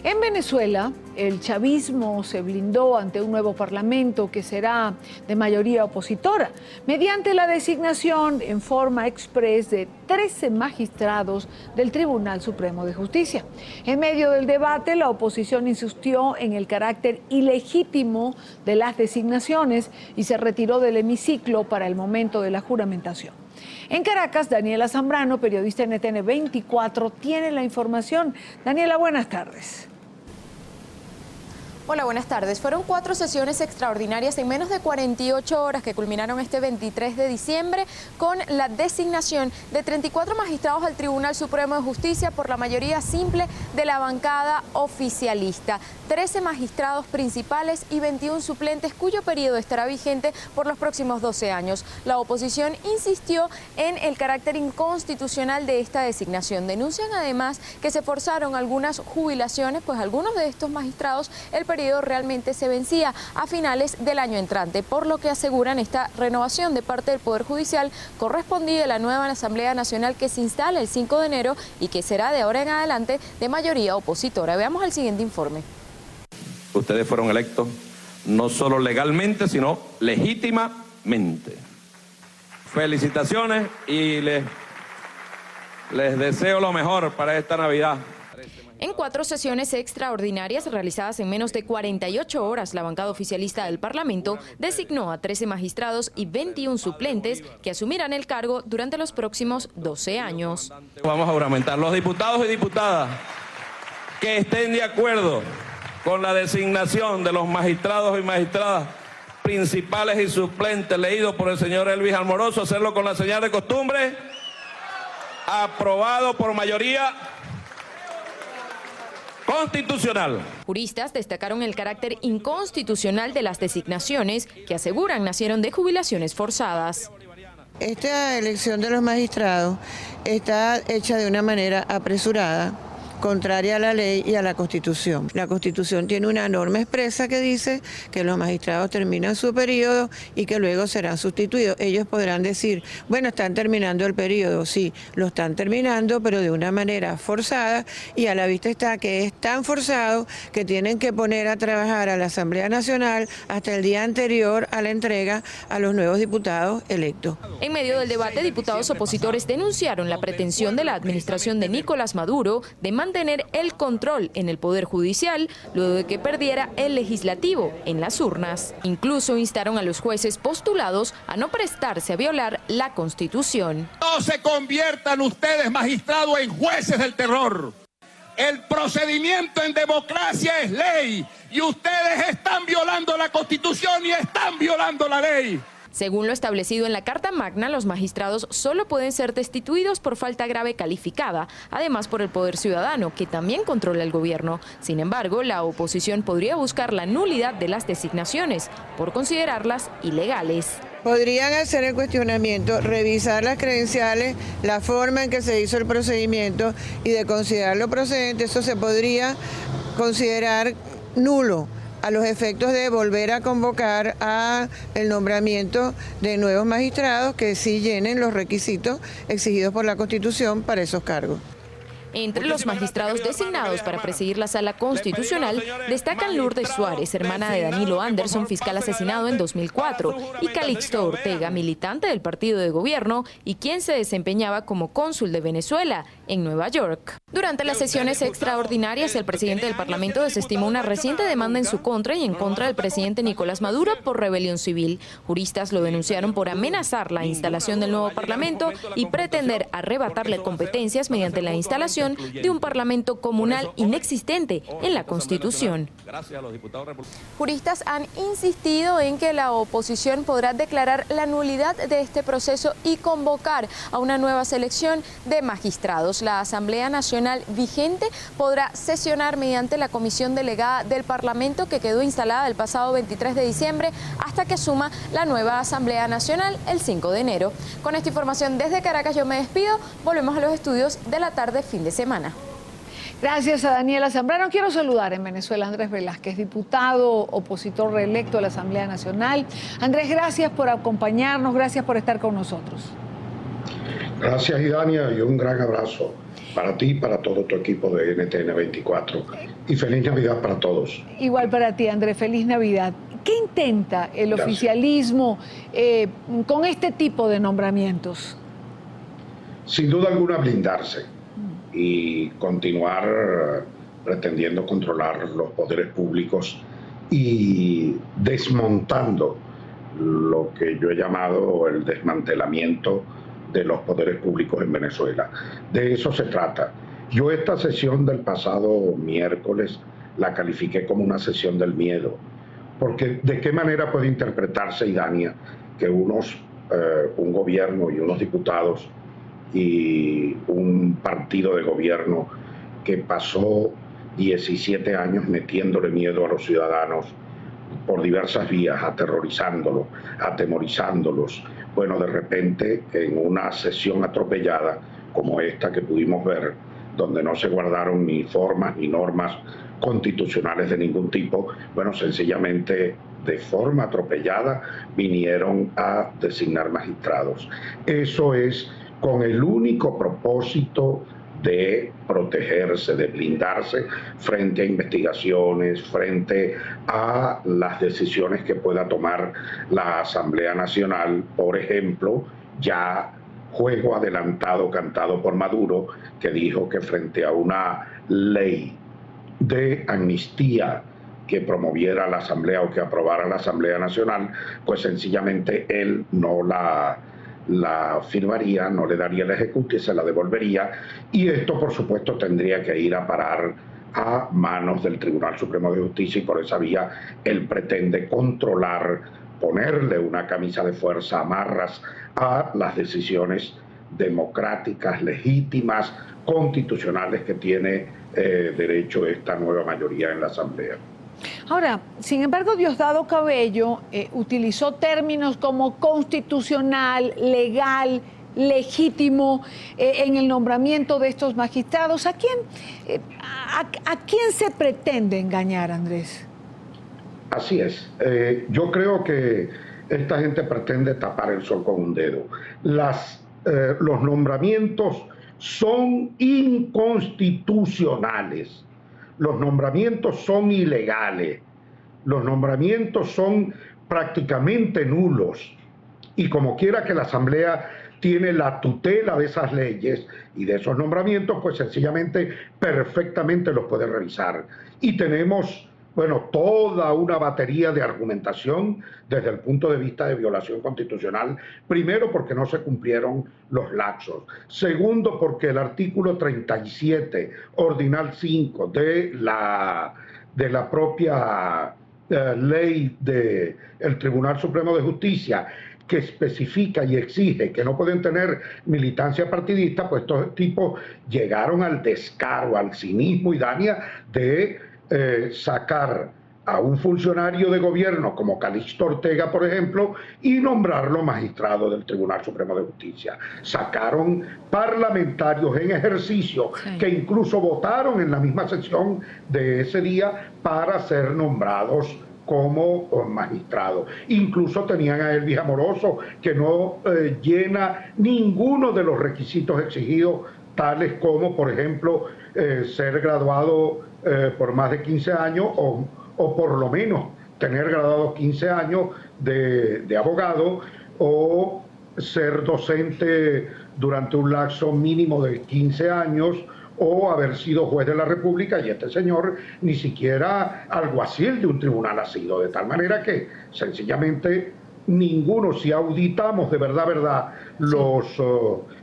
En Venezuela, el chavismo se blindó ante un nuevo parlamento que será de mayoría opositora, mediante la designación en forma express de 13 magistrados del Tribunal Supremo de Justicia. En medio del debate, la oposición insistió en el carácter ilegítimo de las designaciones y se retiró del hemiciclo para el momento de la juramentación. En Caracas, Daniela Zambrano, periodista NTN 24, tiene la información. Daniela, buenas tardes. Hola, buenas tardes. Fueron 4 sesiones extraordinarias en menos de 48 horas que culminaron este 23 de diciembre con la designación de 34 magistrados al Tribunal Supremo de Justicia por la mayoría simple de la bancada oficialista. 13 magistrados principales y 21 suplentes cuyo periodo estará vigente por los próximos 12 años. La oposición insistió en el carácter inconstitucional de esta designación. Denuncian además que se forzaron algunas jubilaciones, pues algunos de estos magistrados el periodo realmente se vencía a finales del año entrante, por lo que aseguran esta renovación de parte del Poder Judicial correspondía a la nueva Asamblea Nacional que se instala el 5 de enero y que será de ahora en adelante de mayoría opositora. Veamos el siguiente informe. Ustedes fueron electos no solo legalmente, sino legítimamente. Felicitaciones y les deseo lo mejor para esta Navidad. En 4 sesiones extraordinarias realizadas en menos de 48 horas, la bancada oficialista del Parlamento designó a 13 magistrados y 21 suplentes que asumirán el cargo durante los próximos 12 años. Vamos a juramentar. Los diputados y diputadas que estén de acuerdo con la designación de los magistrados y magistradas principales y suplentes leídos por el señor Elvis Almorozo, hacerlo con la señal de costumbre. Aprobado por mayoría constitucional. Juristas destacaron el carácter inconstitucional de las designaciones que aseguran nacieron de jubilaciones forzadas. Esta elección de los magistrados está hecha de una manera apresurada, contraria a la ley y a la Constitución. La Constitución tiene una norma expresa que dice que los magistrados terminan su periodo y que luego serán sustituidos. Ellos podrán decir, bueno, están terminando el periodo, sí, lo están terminando, pero de una manera forzada, y a la vista está que es tan forzado que tienen que poner a trabajar a la Asamblea Nacional hasta el día anterior a la entrega a los nuevos diputados electos. En medio del debate, diputados opositores denunciaron la pretensión de la administración de Nicolás Maduro de mantener el control en el Poder Judicial luego de que perdiera el Legislativo en las urnas. Incluso instaron a los jueces postulados a no prestarse a violar la Constitución. No se conviertan ustedes, magistrados, en jueces del terror. El procedimiento en democracia es ley y ustedes están violando la Constitución y están violando la ley. Según lo establecido en la Carta Magna, los magistrados solo pueden ser destituidos por falta grave calificada, además por el Poder Ciudadano, que también controla el gobierno. Sin embargo, la oposición podría buscar la nulidad de las designaciones por considerarlas ilegales. Podrían hacer el cuestionamiento, revisar las credenciales, la forma en que se hizo el procedimiento, y de considerarlo procedente, eso se podría considerar nulo a los efectos de volver a convocar a el nombramiento de nuevos magistrados que sí llenen los requisitos exigidos por la Constitución para esos cargos. Entre los magistrados designados para presidir la Sala Constitucional destacan Lourdes Suárez, hermana de Danilo Anderson, fiscal asesinado en 2004, y Calixto Ortega, militante del partido de gobierno y quien se desempeñaba como cónsul de Venezuela en Nueva York. Durante las sesiones extraordinarias, el presidente del Parlamento desestimó una reciente demanda en su contra y en contra del presidente Nicolás Maduro por rebelión civil. Juristas lo denunciaron por amenazar la instalación del nuevo Parlamento y pretender arrebatarle competencias mediante la instalación de un parlamento comunal inexistente en la Constitución. Juristas han insistido en que la oposición podrá declarar la nulidad de este proceso y convocar a una nueva selección de magistrados. La Asamblea Nacional vigente podrá sesionar mediante la comisión delegada del Parlamento que quedó instalada el pasado 23 de diciembre hasta que asuma la nueva Asamblea Nacional el 5 de enero. Con esta información desde Caracas yo me despido. Volvemos a los estudios de la tarde fin de semana. Gracias a Daniela Zambrano. Quiero saludar en Venezuela a Andrés Velázquez, diputado opositor reelecto a la Asamblea Nacional. Andrés, gracias por acompañarnos, gracias por estar con nosotros. Gracias, Idania, y un gran abrazo para ti y para todo tu equipo de NTN 24. y feliz Navidad para todos. Igual para ti, Andrés, feliz Navidad. ¿Qué intenta el oficialismo con este tipo de nombramientos? Sin duda alguna blindarse y continuar pretendiendo controlar los poderes públicos y desmontando lo que yo he llamado el desmantelamiento de los poderes públicos en Venezuela. De eso se trata. Yo esta sesión del pasado miércoles la califiqué como una sesión del miedo, porque ¿de qué manera puede interpretarse, Idania, que un gobierno y unos diputados y un partido de gobierno que pasó 17 años metiéndole miedo a los ciudadanos por diversas vías, aterrorizándolos, atemorizándolos, bueno, de repente en una sesión atropellada como esta que pudimos ver, donde no se guardaron ni formas ni normas constitucionales de ningún tipo, bueno, sencillamente de forma atropellada vinieron a designar magistrados. Eso es con el único propósito de protegerse, de blindarse frente a investigaciones, frente a las decisiones que pueda tomar la Asamblea Nacional, por ejemplo, ya juego adelantado cantado por Maduro, que dijo que frente a una ley de amnistía que promoviera la Asamblea o que aprobara la Asamblea Nacional, pues sencillamente él no la firmaría, no le daría el ejecute y se la devolvería, y esto por supuesto tendría que ir a parar a manos del Tribunal Supremo de Justicia, y por esa vía él pretende controlar, ponerle una camisa de fuerza, amarras a las decisiones democráticas, legítimas, constitucionales que tiene derecho esta nueva mayoría en la Asamblea. Ahora, sin embargo, Diosdado Cabello utilizó términos como constitucional, legal, legítimo en el nombramiento de estos magistrados. ¿A quién se pretende engañar, Andrés? Así es. Yo creo que esta gente pretende tapar el sol con un dedo. Los nombramientos son inconstitucionales. Los nombramientos son ilegales, los nombramientos son prácticamente nulos, y como quiera que la Asamblea tiene la tutela de esas leyes y de esos nombramientos, pues sencillamente perfectamente los puede revisar. Y tenemos, bueno, toda una batería de argumentación desde el punto de vista de violación constitucional. Primero, porque no se cumplieron los lapsos. Segundo, porque el artículo 37, ordinal 5 de la propia ley del Tribunal Supremo de Justicia, que especifica y exige que no pueden tener militancia partidista, pues estos tipos llegaron al descaro, al cinismo, Idania, de sacar a un funcionario de gobierno como Calixto Ortega, por ejemplo, y nombrarlo magistrado del Tribunal Supremo de Justicia. Sacaron parlamentarios en ejercicio que incluso votaron en la misma sesión de ese día para ser nombrados como magistrado. Incluso tenían a Elvis Amoroso, que no llena ninguno de los requisitos exigidos, tales como, por ejemplo, ser graduado por más de 15 años o por lo menos tener graduado 15 años de abogado, o ser docente durante un lapso mínimo de 15 años, o haber sido juez de la República, y este señor ni siquiera alguacil de un tribunal ha sido, de tal manera que sencillamente ninguno, si auditamos de verdad los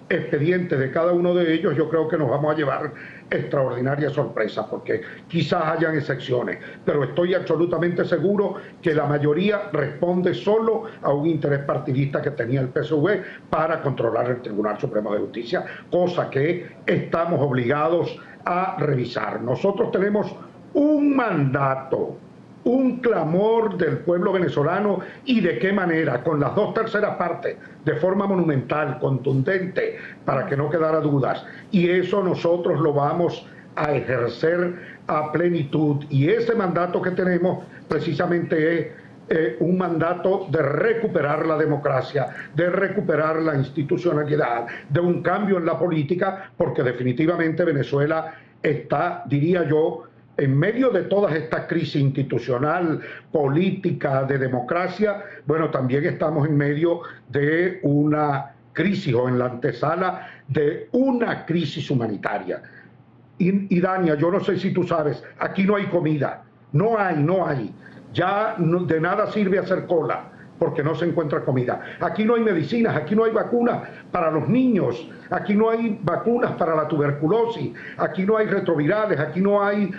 expedientes de cada uno de ellos, yo creo que nos vamos a llevar extraordinarias sorpresas, porque quizás hayan excepciones, pero estoy absolutamente seguro que la mayoría responde solo a un interés partidista que tenía el PSV para controlar el Tribunal Supremo de Justicia, cosa que estamos obligados a revisar. Nosotros tenemos un mandato, un clamor del pueblo venezolano, y de qué manera, con las 2/3 partes, de forma monumental, contundente, para que no quedara dudas, y eso nosotros lo vamos a ejercer a plenitud, y ese mandato que tenemos precisamente es un mandato de recuperar la democracia, de recuperar la institucionalidad, de un cambio en la política, porque definitivamente Venezuela está, diría yo, en medio de toda esta crisis institucional, política, de democracia, bueno, también estamos en medio de una crisis o en la antesala de una crisis humanitaria. Y Dania, yo no sé si tú sabes, aquí no hay comida, no hay. Ya de nada sirve hacer cola porque no se encuentra comida. Aquí no hay medicinas, aquí no hay vacunas para los niños, aquí no hay vacunas para la tuberculosis, aquí no hay retrovirales, aquí no hay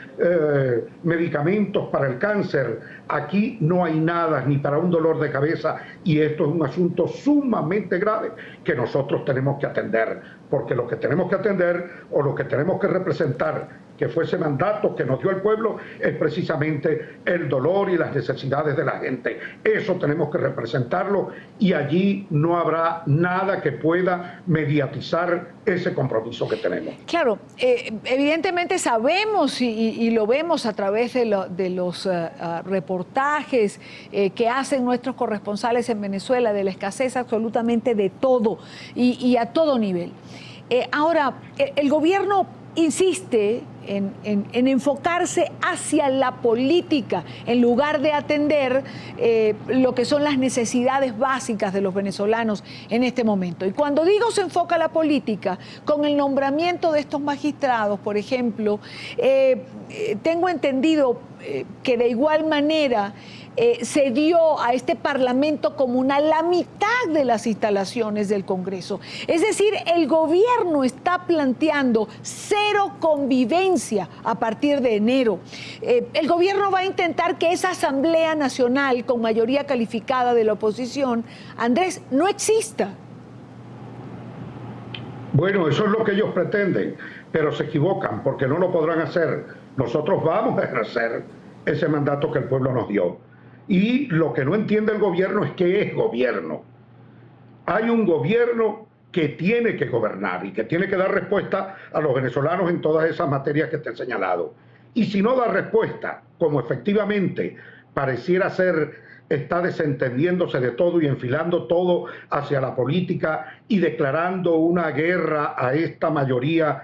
medicamentos para el cáncer, aquí no hay nada ni para un dolor de cabeza, y esto es un asunto sumamente grave que nosotros tenemos que atender, porque lo que tenemos que atender o lo que tenemos que representar, que fue ese mandato que nos dio el pueblo, es precisamente el dolor y las necesidades de la gente. Eso tenemos que representarlo, y allí no habrá nada que pueda mediatizar ese compromiso que tenemos. Claro, evidentemente sabemos y lo vemos a través de los reportajes que hacen nuestros corresponsales en Venezuela, de la escasez absolutamente de todo y a todo nivel. Ahora, el gobierno insiste en enfocarse hacia la política en lugar de atender lo que son las necesidades básicas de los venezolanos en este momento. Y cuando digo se enfoca la política, con el nombramiento de estos magistrados, por ejemplo, tengo entendido que de igual manera se dio a este Parlamento comunal la mitad de las instalaciones del Congreso. Es decir, el gobierno está planteando cero convivencia a partir de enero. El gobierno va a intentar que esa Asamblea Nacional con mayoría calificada de la oposición, Andrés, no exista. Bueno, eso es lo que ellos pretenden, pero se equivocan porque no lo podrán hacer. Nosotros vamos a ejercer ese mandato que el pueblo nos dio. Y lo que no entiende el gobierno es que es gobierno. Hay un gobierno que tiene que gobernar y que tiene que dar respuesta a los venezolanos en todas esas materias que te he señalado. Y si no da respuesta, como efectivamente pareciera ser, está desentendiéndose de todo y enfilando todo hacia la política y declarando una guerra a esta mayoría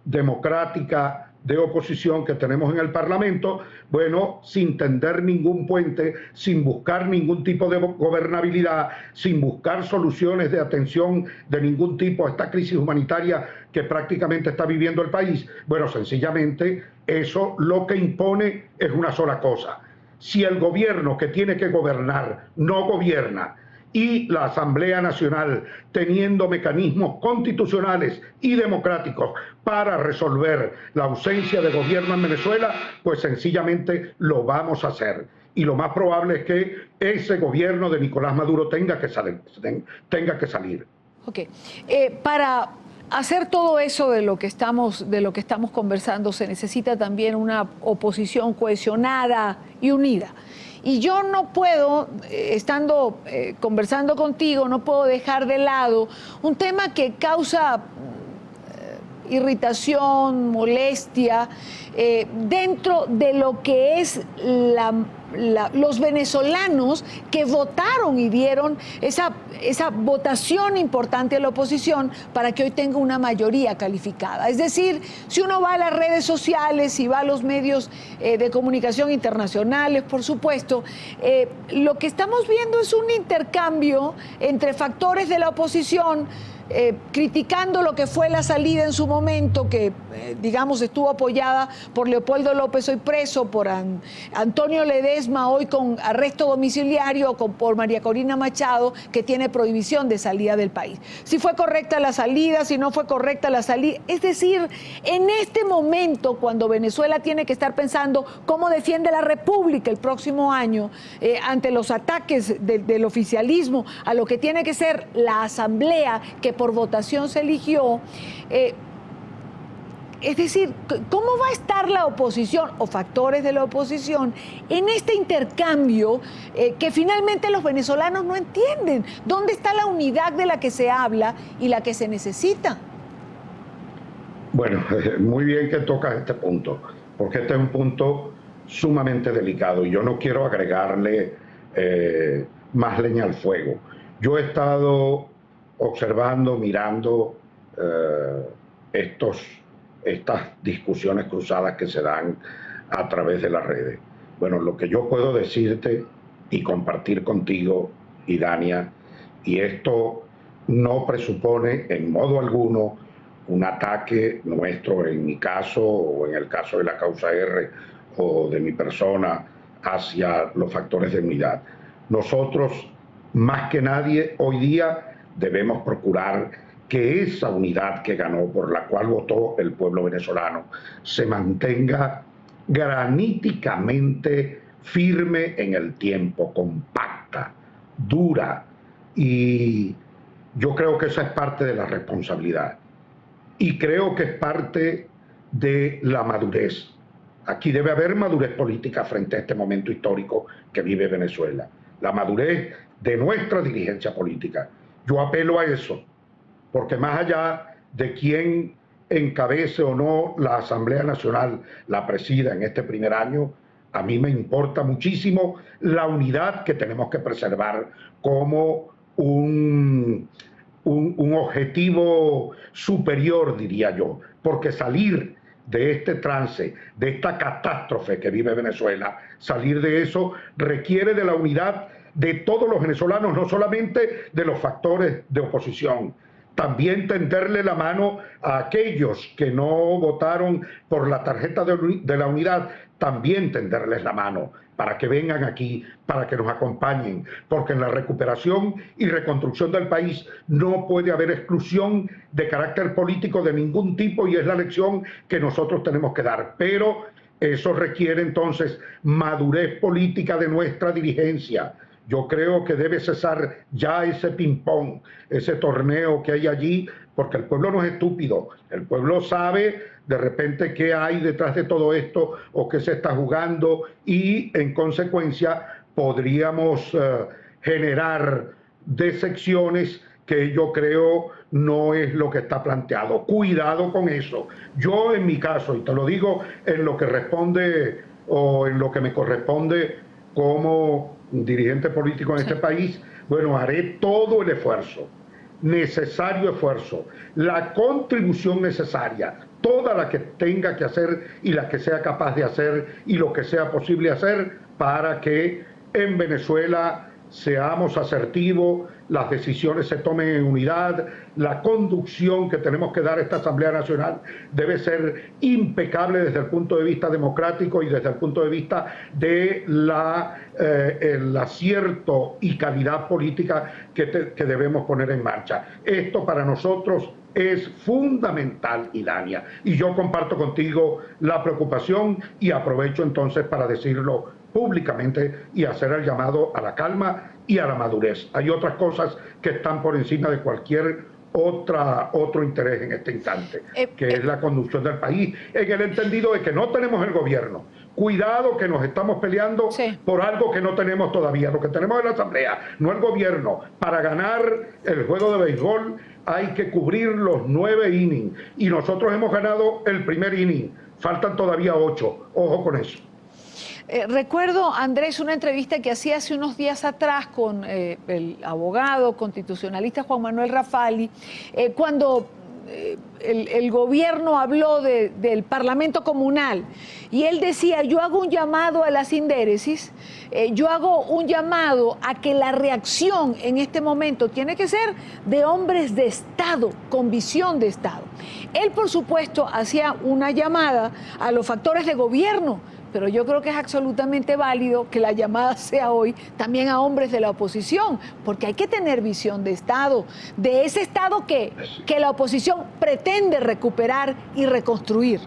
democrática de oposición que tenemos en el Parlamento, bueno, sin tender ningún puente, sin buscar ningún tipo de gobernabilidad, sin buscar soluciones de atención de ningún tipo a esta crisis humanitaria que prácticamente está viviendo el país, bueno, sencillamente eso lo que impone es una sola cosa. Si el gobierno que tiene que gobernar no gobierna, y la Asamblea Nacional, teniendo mecanismos constitucionales y democráticos para resolver la ausencia de gobierno en Venezuela, pues sencillamente lo vamos a hacer. Y lo más probable es que ese gobierno de Nicolás Maduro tenga que salir. Ok. Para hacer todo eso de lo que estamos conversando, se necesita también una oposición cohesionada y unida. Y yo no puedo, estando conversando contigo, no puedo dejar de lado un tema que causa irritación, molestia, dentro de lo que es los venezolanos que votaron y dieron esa votación importante a la oposición para que hoy tenga una mayoría calificada. Es decir, si uno va a las redes sociales y va a los medios de comunicación internacionales, por supuesto, lo que estamos viendo es un intercambio entre factores de la oposición, criticando lo que fue la salida en su momento, que digamos estuvo apoyada por Leopoldo López, hoy preso, por Antonio Ledesma, hoy con arresto domiciliario, por María Corina Machado, que tiene prohibición de salida del país. Si fue correcta la salida, si no fue correcta la salida. Es decir, en este momento, cuando Venezuela tiene que estar pensando cómo defiende la República el próximo año ante los ataques del oficialismo a lo que tiene que ser la Asamblea que por votación se eligió, es decir, ¿cómo va a estar la oposición o factores de la oposición en este intercambio que finalmente los venezolanos no entienden? ¿Dónde está la unidad de la que se habla y la que se necesita? Bueno, muy bien que tocas este punto, porque este es un punto sumamente delicado y yo no quiero agregarle más leña al fuego. Yo he estado observando, mirando estos estas discusiones cruzadas que se dan a través de las redes. Bueno, lo que yo puedo decirte y compartir contigo, Idania, y esto no presupone en modo alguno un ataque nuestro, en mi caso o en el caso de la causa R o de mi persona, hacia los factores de unidad. Nosotros, más que nadie, hoy día debemos procurar que esa unidad que ganó, por la cual votó el pueblo venezolano, se mantenga graníticamente firme en el tiempo, compacta, dura, y yo creo que esa es parte de la responsabilidad y creo que es parte de la madurez. Aquí debe haber madurez política frente a este momento histórico que vive Venezuela, la madurez de nuestra dirigencia política. Yo apelo a eso, porque más allá de quién encabece o no la Asamblea Nacional, la presida en este primer año, a mí me importa muchísimo la unidad que tenemos que preservar como un objetivo superior, diría yo, porque salir de este trance, de esta catástrofe que vive Venezuela, salir de eso requiere de la unidad de todos los venezolanos, no solamente de los factores de oposición. También tenderle la mano a aquellos que no votaron por la tarjeta de la unidad, también tenderles la mano para que vengan aquí, para que nos acompañen, porque en la recuperación y reconstrucción del país no puede haber exclusión de carácter político de ningún tipo, y es la lección que nosotros tenemos que dar. Pero eso requiere entonces madurez política de nuestra dirigencia. Yo creo que debe cesar ya ese ping-pong, ese torneo que hay allí, porque el pueblo no es estúpido. El pueblo sabe de repente qué hay detrás de todo esto o qué se está jugando, y en consecuencia podríamos generar decepciones que yo creo no es lo que está planteado. Cuidado con eso. Yo en mi caso, y te lo digo en lo que responde o en lo que me corresponde como dirigente político en este país, bueno, haré todo el esfuerzo, necesario esfuerzo, la contribución necesaria, toda la que tenga que hacer y la que sea capaz de hacer y lo que sea posible hacer para que en Venezuela seamos asertivos, las decisiones se tomen en unidad, la conducción que tenemos que dar a esta Asamblea Nacional debe ser impecable desde el punto de vista democrático y desde el punto de vista de el acierto y calidad política que debemos poner en marcha. Esto para nosotros es fundamental, Idania, y yo comparto contigo la preocupación y aprovecho entonces para decirlo públicamente y hacer el llamado a la calma y a la madurez. Hay otras cosas que están por encima de cualquier otro interés en este instante, que es la conducción del país, en el entendido de que no tenemos el gobierno. Cuidado que nos estamos peleando por algo que no tenemos todavía. Lo que tenemos es la Asamblea, no el gobierno. Para ganar el juego de béisbol hay que cubrir los 9 innings y nosotros hemos ganado el primer inning. Faltan todavía 8. Ojo con eso. Recuerdo, Andrés, una entrevista que hacía hace unos días atrás con el abogado constitucionalista Juan Manuel Rafali, cuando el gobierno habló del Parlamento Comunal, y él decía: yo hago un llamado a la sindéresis, yo hago un llamado a que la reacción en este momento tiene que ser de hombres de Estado, con visión de Estado. Él, por supuesto, hacía una llamada a los factores de gobierno, pero yo creo que es absolutamente válido que la llamada sea hoy también a hombres de la oposición, porque hay que tener visión de Estado, de ese Estado que la oposición pretende recuperar y reconstruir.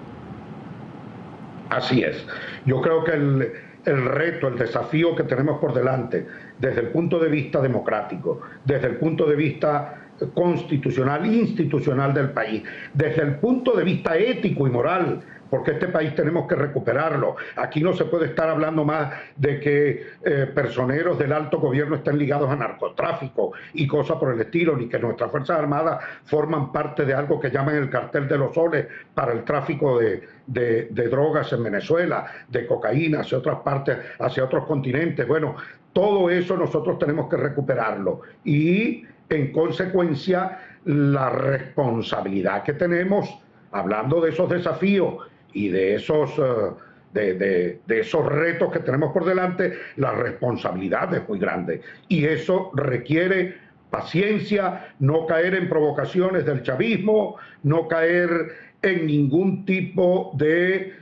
Así es. Yo creo que el reto, el desafío que tenemos por delante, desde el punto de vista democrático, desde el punto de vista constitucional e institucional del país, desde el punto de vista ético y moral, porque este país tenemos que recuperarlo. Aquí no se puede estar hablando más de que personeros del alto gobierno estén ligados a narcotráfico y cosas por el estilo, ni que nuestras Fuerzas Armadas forman parte de algo que llaman el cartel de los soles para el tráfico de drogas en Venezuela, de cocaína hacia otras partes, hacia otros continentes. Bueno, todo eso nosotros tenemos que recuperarlo, y en consecuencia la responsabilidad que tenemos hablando de esos desafíos y de esos, de esos retos que tenemos por delante, la responsabilidad es muy grande. Y eso requiere paciencia, no caer en provocaciones del chavismo, no caer en ningún tipo de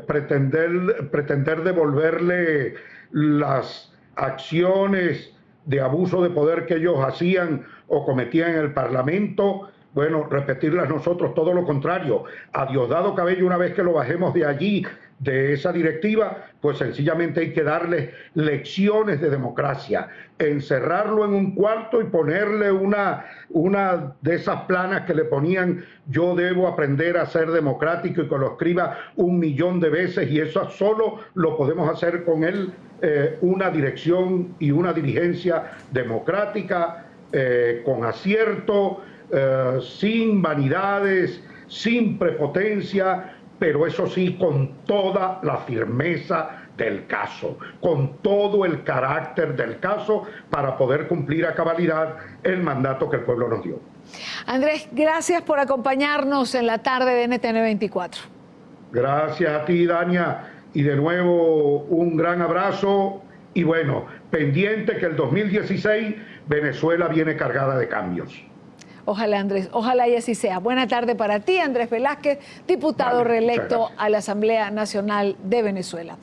pretender devolverle las acciones de abuso de poder que ellos hacían o cometían en el Parlamento. Bueno, repetirlas nosotros, todo lo contrario. A Diosdado Cabello, una vez que lo bajemos de allí, de esa directiva, pues sencillamente hay que darle lecciones de democracia, encerrarlo en un cuarto y ponerle una de esas planas que le ponían: yo debo aprender a ser democrático, y que lo escriba 1.000.000 de veces, y eso solo lo podemos hacer con él, una dirección y una dirigencia democrática, con acierto, sin vanidades, sin prepotencia, pero eso sí, con toda la firmeza del caso, con todo el carácter del caso, para poder cumplir a cabalidad el mandato que el pueblo nos dio. Andrés, gracias por acompañarnos en la tarde de NTN 24. Gracias a ti, Dania, y de nuevo un gran abrazo, y bueno, pendiente que el 2016 Venezuela viene cargada de cambios. Ojalá, Andrés, ojalá y así sea. Buena tarde para ti, Andrés Velázquez, diputado reelecto a la Asamblea Nacional de Venezuela.